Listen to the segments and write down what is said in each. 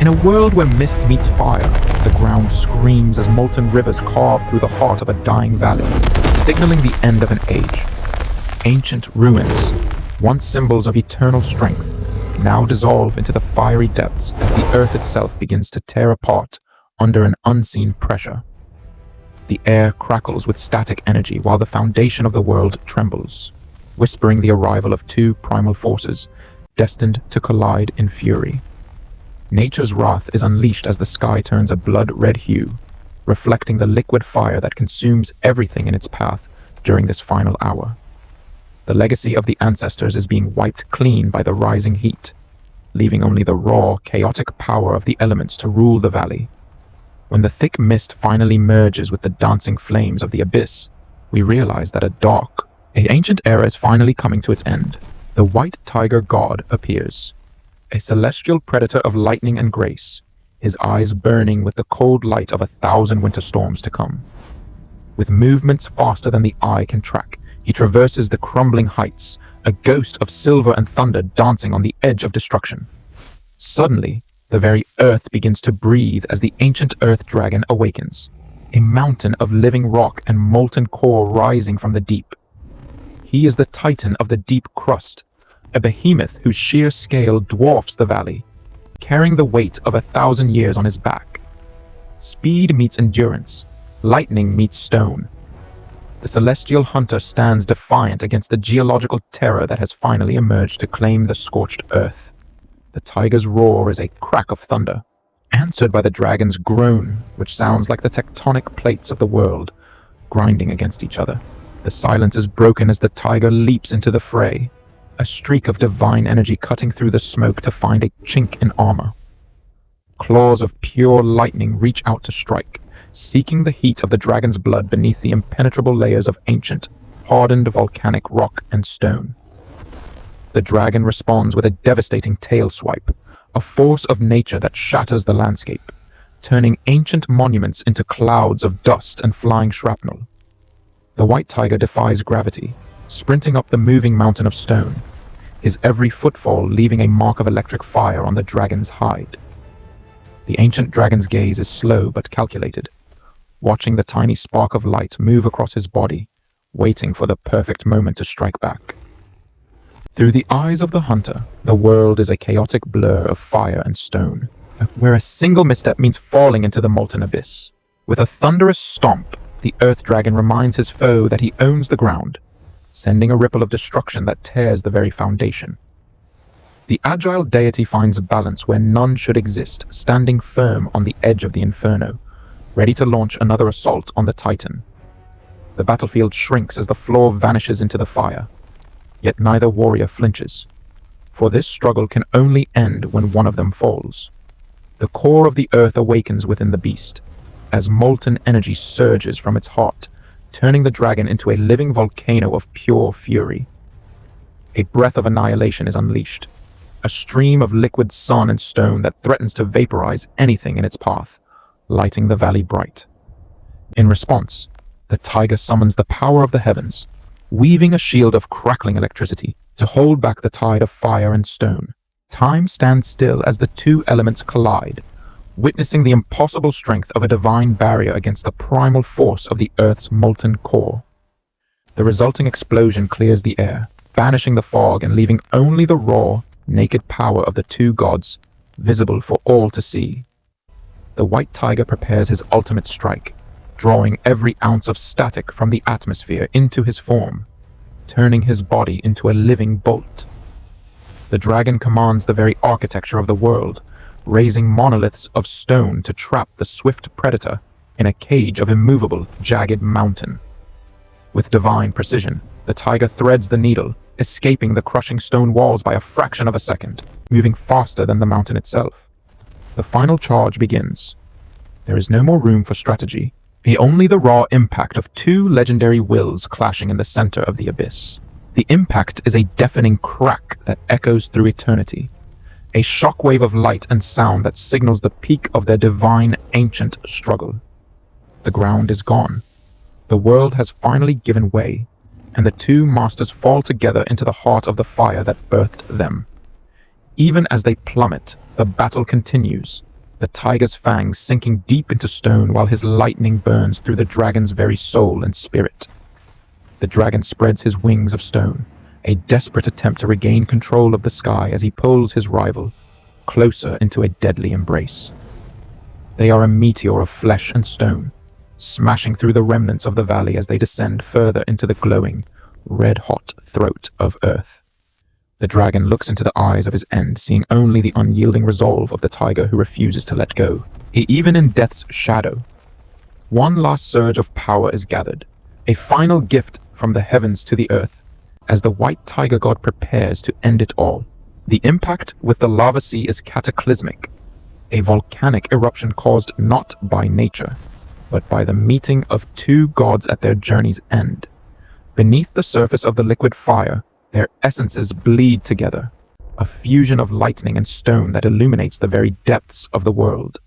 In a world where mist meets fire, the ground screams as molten rivers carve through the heart of a dying valley, signaling the end of an age. Ancient ruins, once symbols of eternal strength, now dissolve into the fiery depths as the earth itself begins to tear apart under an unseen pressure. The air crackles with static energy while the foundation of the world trembles, whispering the arrival of two primal forces destined to collide in fury. Nature's wrath is unleashed as the sky turns a blood-red hue, reflecting the liquid fire that consumes everything in its path during this final hour. The legacy of the ancestors is being wiped clean by the rising heat, leaving only the raw, chaotic power of the elements to rule the valley. When the thick mist finally merges with the dancing flames of the abyss, we realize that an ancient era is finally coming to its end. The white tiger god appears, a celestial predator of lightning and grace, his eyes burning with the cold light of 1,000 winter storms to come. With movements faster than the eye can track, he traverses the crumbling heights, a ghost of silver and thunder dancing on the edge of destruction. Suddenly, the very earth begins to breathe as the ancient earth dragon awakens, a mountain of living rock and molten core rising from the deep. He is the titan of the deep crust, a behemoth whose sheer scale dwarfs the valley, carrying the weight of 1,000 years on his back. Speed meets endurance, lightning meets stone. The celestial hunter stands defiant against the geological terror that has finally emerged to claim the scorched earth. The tiger's roar is a crack of thunder, answered by the dragon's groan, which sounds like the tectonic plates of the world grinding against each other. The silence is broken as the tiger leaps into the fray, a streak of divine energy cutting through the smoke to find a chink in armor. Claws of pure lightning reach out to strike, seeking the heat of the dragon's blood beneath the impenetrable layers of ancient, hardened volcanic rock and stone. The dragon responds with a devastating tail swipe, a force of nature that shatters the landscape, turning ancient monuments into clouds of dust and flying shrapnel. The white tiger defies gravity, sprinting up the moving mountain of stone, his every footfall leaving a mark of electric fire on the dragon's hide. The ancient dragon's gaze is slow but calculated, watching the tiny spark of light move across his body, waiting for the perfect moment to strike back. Through the eyes of the hunter, the world is a chaotic blur of fire and stone, where a single misstep means falling into the molten abyss. With a thunderous stomp, the earth dragon reminds his foe that he owns the ground, sending a ripple of destruction that tears the very foundation. The agile deity finds balance where none should exist, standing firm on the edge of the inferno, ready to launch another assault on the titan. The battlefield shrinks as the floor vanishes into the fire, yet neither warrior flinches, for this struggle can only end when one of them falls. The core of the earth awakens within the beast, as molten energy surges from its heart, turning the dragon into a living volcano of pure fury. A breath of annihilation is unleashed, a stream of liquid sun and stone that threatens to vaporize anything in its path, lighting the valley bright. In response, the tiger summons the power of the heavens, weaving a shield of crackling electricity to hold back the tide of fire and stone. Time stands still as the two elements collide, witnessing the impossible strength of a divine barrier against the primal force of the Earth's molten core. The resulting explosion clears the air, banishing the fog and leaving only the raw, naked power of the two gods visible for all to see. The white tiger prepares his ultimate strike, drawing every ounce of static from the atmosphere into his form, turning his body into a living bolt. The dragon commands the very architecture of the world, raising monoliths of stone to trap the swift predator in a cage of immovable, jagged mountain. With divine precision, the tiger threads the needle, escaping the crushing stone walls by a fraction of a second, moving faster than the mountain itself. The final charge begins. There is no more room for strategy, only the raw impact of two legendary wills clashing in the center of the abyss. The impact is a deafening crack that echoes through eternity, a shockwave of light and sound that signals the peak of their divine, ancient struggle. The ground is gone. The world has finally given way, and the two masters fall together into the heart of the fire that birthed them. Even as they plummet, the battle continues, the tiger's fangs sinking deep into stone while his lightning burns through the dragon's very soul and spirit. The dragon spreads his wings of stone, a desperate attempt to regain control of the sky as he pulls his rival closer into a deadly embrace. They are a meteor of flesh and stone, smashing through the remnants of the valley as they descend further into the glowing, red-hot throat of Earth. The dragon looks into the eyes of his end, seeing only the unyielding resolve of the tiger who refuses to let go. Even in death's shadow, one last surge of power is gathered, a final gift from the heavens to the earth, as the white tiger god prepares to end it all. The impact with the lava sea is cataclysmic, a volcanic eruption caused not by nature, but by the meeting of two gods at their journey's end. Beneath the surface of the liquid fire, their essences bleed together, a fusion of lightning and stone that illuminates the very depths of the world.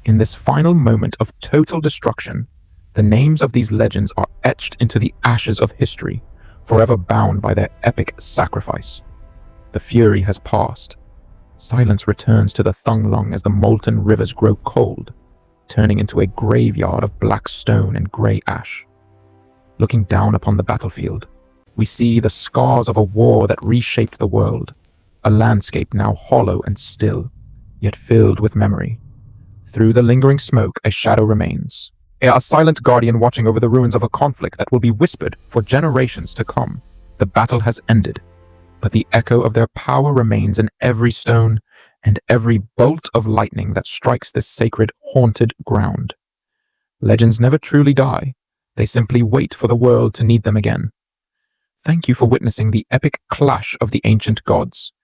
In this final moment of total destruction, the names of these legends are etched into the ashes of history, forever bound by their epic sacrifice. The fury has passed. Silence returns to the Thunglung as the molten rivers grow cold, turning into a graveyard of black stone and grey ash. Looking down upon the battlefield, we see the scars of a war that reshaped the world, a landscape now hollow and still, yet filled with memory. Through the lingering smoke, a shadow remains, a silent guardian watching over the ruins of a conflict that will be whispered for generations to come. The battle has ended, but the echo of their power remains in every stone and every bolt of lightning that strikes this sacred, haunted ground. Legends never truly die. They simply wait for the world to need them again. Thank you for witnessing the epic clash of the ancient gods.